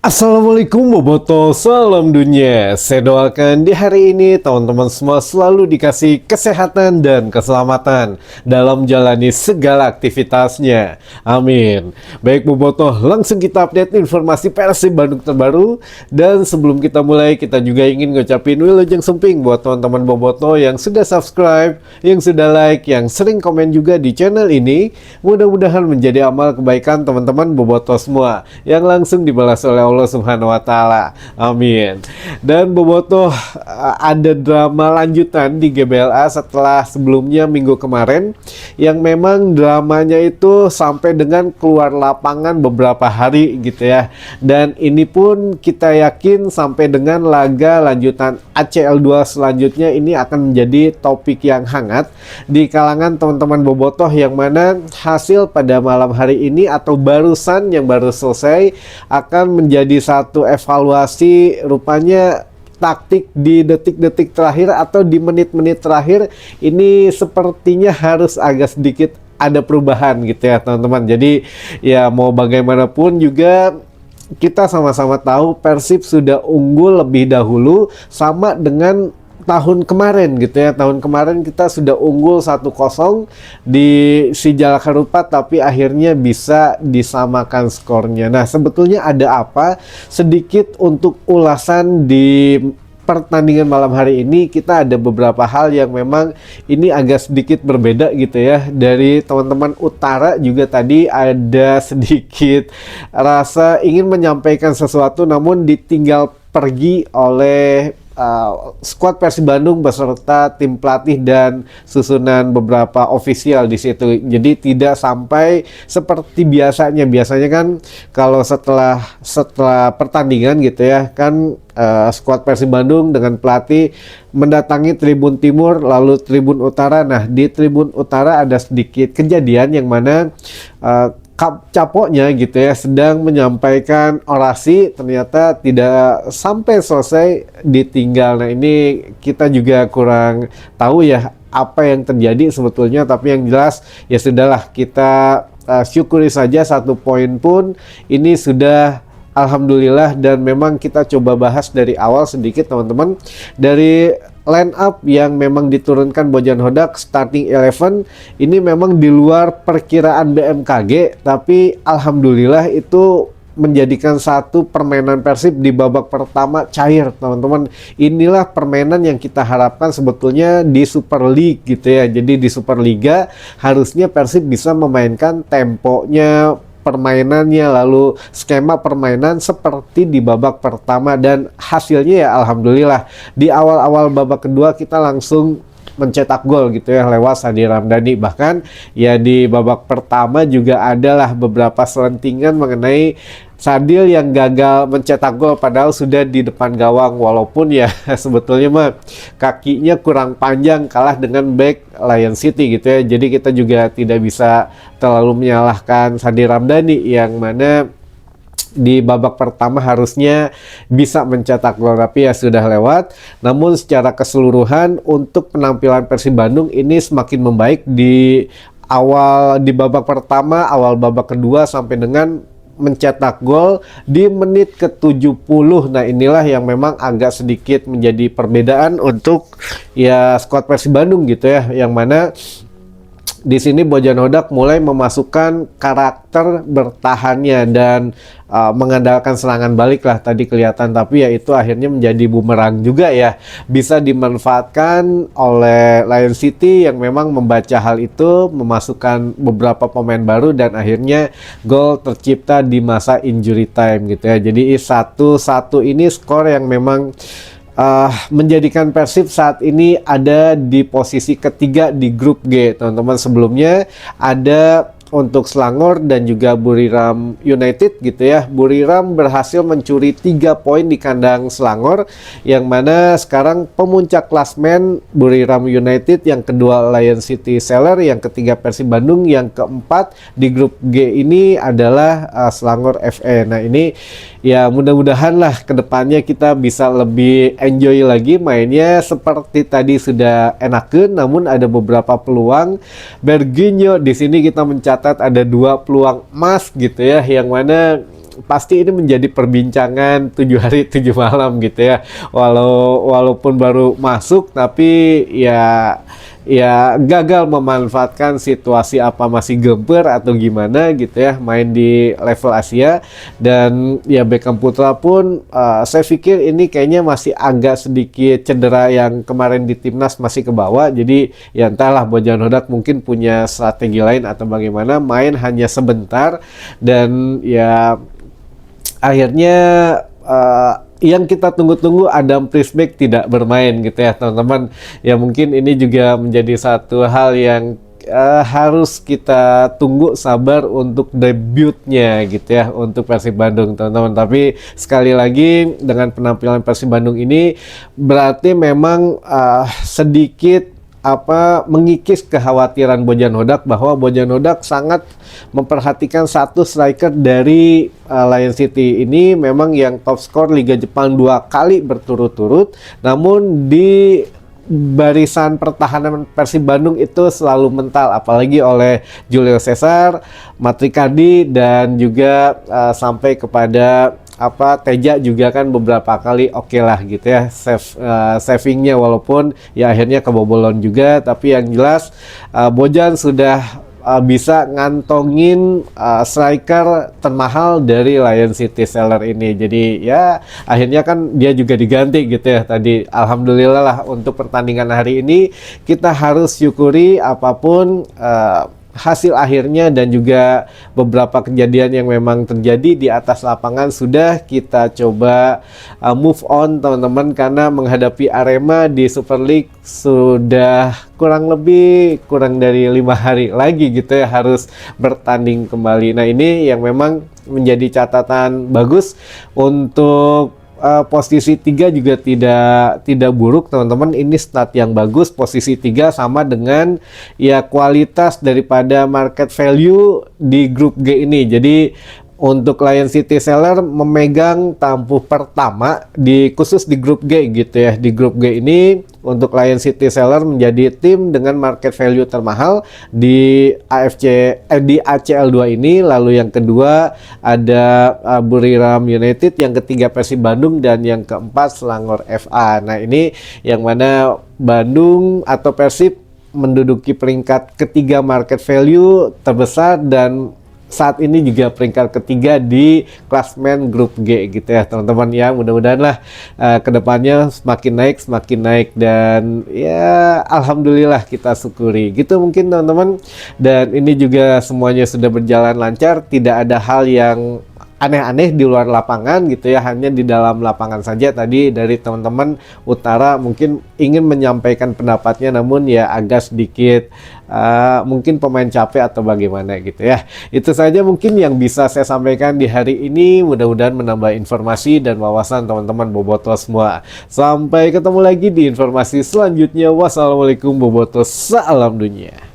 Assalamualaikum Boboto, salam dunia. Saya doakan di hari ini teman-teman semua selalu dikasih kesehatan dan keselamatan dalam jalani segala aktivitasnya. Amin. Baik Boboto, langsung kita update informasi Persib Bandung terbaru. Dan sebelum kita mulai, kita juga ingin ngucapin wilujeng sumping buat teman-teman Boboto yang sudah subscribe, yang sudah like, yang sering komen juga di channel ini. Mudah-mudahan menjadi amal kebaikan teman-teman Boboto semua yang langsung dibalas oleh Allah Subhanahu wa taala. Amin. Dan Boboto, ada drama lanjutan di GBLA setelah sebelumnya minggu kemarin yang memang dramanya itu sampai dengan keluar lapangan beberapa hari gitu ya. Dan ini pun kita yakin sampai dengan laga lanjutan ACL 2 selanjutnya ini akan menjadi topik yang hangat di kalangan teman-teman Bobotoh, yang mana hasil pada malam hari ini atau barusan yang baru selesai akan menjadi satu evaluasi. Rupanya taktik di detik-detik terakhir atau di menit-menit terakhir ini sepertinya harus agak sedikit ada perubahan gitu ya teman-teman. Jadi ya mau bagaimanapun juga kita sama-sama tahu Persib sudah unggul lebih dahulu sama dengan tahun kemarin gitu ya. Tahun kemarin kita sudah unggul 1-0 di Sijalak Harupat, tapi akhirnya bisa disamakan skornya. Nah, sebetulnya ada apa? Sedikit untuk ulasan di pertandingan malam hari ini, kita ada beberapa hal yang memang ini agak sedikit berbeda gitu ya. Dari teman-teman Utara juga tadi ada sedikit rasa ingin menyampaikan sesuatu namun ditinggal pergi oleh skuad Persib Bandung beserta tim pelatih dan susunan beberapa ofisial di situ. Jadi tidak sampai seperti biasanya. Biasanya kan kalau setelah pertandingan gitu ya kan, skuad Persib Bandung dengan pelatih mendatangi Tribun Timur lalu Tribun Utara. Nah, di Tribun Utara ada sedikit kejadian yang mana capoknya gitu ya sedang menyampaikan orasi, ternyata tidak sampai selesai ditinggal. Nah, ini kita juga kurang tahu ya apa yang terjadi sebetulnya, tapi yang jelas ya sudahlah, kita syukuri saja 1 poin pun ini sudah alhamdulillah. Dan memang kita coba bahas dari awal sedikit teman-teman, dari line up yang memang diturunkan Bojan Hodak starting 11 ini memang di luar perkiraan BMKG, tapi alhamdulillah itu menjadikan satu permainan Persib di babak pertama cair teman-teman. Inilah permainan yang kita harapkan sebetulnya di Super League gitu ya. Jadi di Superliga harusnya Persib bisa memainkan temponya, permainannya, lalu skema permainan seperti di babak pertama. Dan hasilnya ya alhamdulillah di awal-awal babak kedua kita langsung mencetak gol gitu ya lewat Sandi Ramdhani. Bahkan ya di babak pertama juga adalah beberapa selentingan mengenai Sadil yang gagal mencetak gol padahal sudah di depan gawang, walaupun ya sebetulnya mah kakinya kurang panjang kalah dengan back Lion City gitu ya. Jadi kita juga tidak bisa terlalu menyalahkan Sandi Ramdhani yang mana di babak pertama harusnya bisa mencetak gol, tapi ya sudah lewat. Namun secara keseluruhan untuk penampilan Persib Bandung ini semakin membaik di babak pertama, awal babak kedua sampai dengan mencetak gol di menit ke-70. Nah, inilah yang memang agak sedikit menjadi perbedaan untuk ya skuad Persib Bandung gitu ya, yang mana di sini Bojan Hodak mulai memasukkan karakter bertahannya dan mengandalkan serangan balik lah tadi kelihatan, tapi ya itu akhirnya menjadi bumerang juga ya, bisa dimanfaatkan oleh Lion City yang memang membaca hal itu, memasukkan beberapa pemain baru dan akhirnya gol tercipta di masa injury time gitu ya. Jadi 1-1 ini skor yang memang menjadikan Persib saat ini ada di posisi ketiga di grup G teman-teman. Sebelumnya ada untuk Selangor dan juga Buriram United gitu ya. Buriram berhasil mencuri 3 poin di kandang Selangor, yang mana sekarang pemuncak klasmen Buriram United, yang kedua Lion City Seller, yang ketiga Persib Bandung, yang keempat di grup G ini adalah Selangor FE. Nah, ini ya mudah-mudahan lah kedepannya kita bisa lebih enjoy lagi mainnya seperti tadi sudah enakeun, namun ada beberapa peluang. Berginyo di sini kita mencatat ada 2 peluang emas gitu ya, yang mana pasti ini menjadi perbincangan 7 hari 7 malam gitu ya. Walaupun baru masuk, tapi ya gagal memanfaatkan situasi, apa masih gemper atau gimana gitu ya, main di level Asia. Dan ya Beckham Putra pun saya pikir ini kayaknya masih agak sedikit cedera, yang kemarin di timnas masih ke bawah. Jadi ya entahlah, Bojan Hodak mungkin punya strategi lain atau bagaimana, main hanya sebentar dan ya akhirnya yang kita tunggu-tunggu, Adam Prisbeck tidak bermain gitu ya teman-teman. Ya mungkin ini juga menjadi satu hal yang harus kita tunggu sabar untuk debutnya gitu ya untuk Persib Bandung teman-teman. Tapi sekali lagi dengan penampilan Persib Bandung ini berarti memang sedikit mengikis kekhawatiran Bojan Hodak, bahwa Bojan Hodak sangat memperhatikan satu striker dari Lion City ini, memang yang top skor Liga Jepang 2 kali berturut-turut, namun di barisan pertahanan Persib Bandung itu selalu mental, apalagi oleh Julio Cesar, Matrikadi, dan juga sampai kepada Teja juga kan beberapa kali oke lah gitu ya savingnya, walaupun ya akhirnya kebobolan juga. Tapi yang jelas Bojan sudah bisa ngantongin striker termahal dari Lion City Seller ini. Jadi ya akhirnya kan dia juga diganti gitu ya tadi. Alhamdulillah lah, untuk pertandingan hari ini kita harus syukuri apapun hasil akhirnya, dan juga beberapa kejadian yang memang terjadi di atas lapangan sudah kita coba move on teman-teman, karena menghadapi Arema di Super League sudah kurang dari 5 hari lagi gitu ya, harus bertanding kembali. Nah ini yang memang menjadi catatan bagus untuk posisi 3 juga tidak buruk teman-teman. Ini stat yang bagus, posisi 3 sama dengan ya kualitas daripada market value di grup G ini. Jadi untuk Lion City Seller memegang tampuk pertama khusus di grup G gitu ya. Di grup G ini untuk Lion City Seller menjadi tim dengan market value termahal di di ACL 2 ini. Lalu yang kedua ada Buriram United, yang ketiga Persib Bandung, dan yang keempat Selangor FA. Nah ini yang mana Bandung atau Persib menduduki peringkat ketiga market value terbesar, dan saat ini juga peringkat ketiga di klasmen grup G gitu ya teman-teman ya. Mudah-mudahan lah kedepannya semakin naik dan ya alhamdulillah kita syukuri gitu mungkin teman-teman. Dan ini juga semuanya sudah berjalan lancar, tidak ada hal yang aneh-aneh di luar lapangan gitu ya, hanya di dalam lapangan saja. Tadi dari teman-teman Utara mungkin ingin menyampaikan pendapatnya, namun ya agak sedikit mungkin pemain capek atau bagaimana gitu ya. Itu saja mungkin yang bisa saya sampaikan di hari ini, mudah-mudahan menambah informasi dan wawasan teman-teman bobotoh semua. Sampai ketemu lagi di informasi selanjutnya. Wassalamualaikum bobotoh, salam dunia.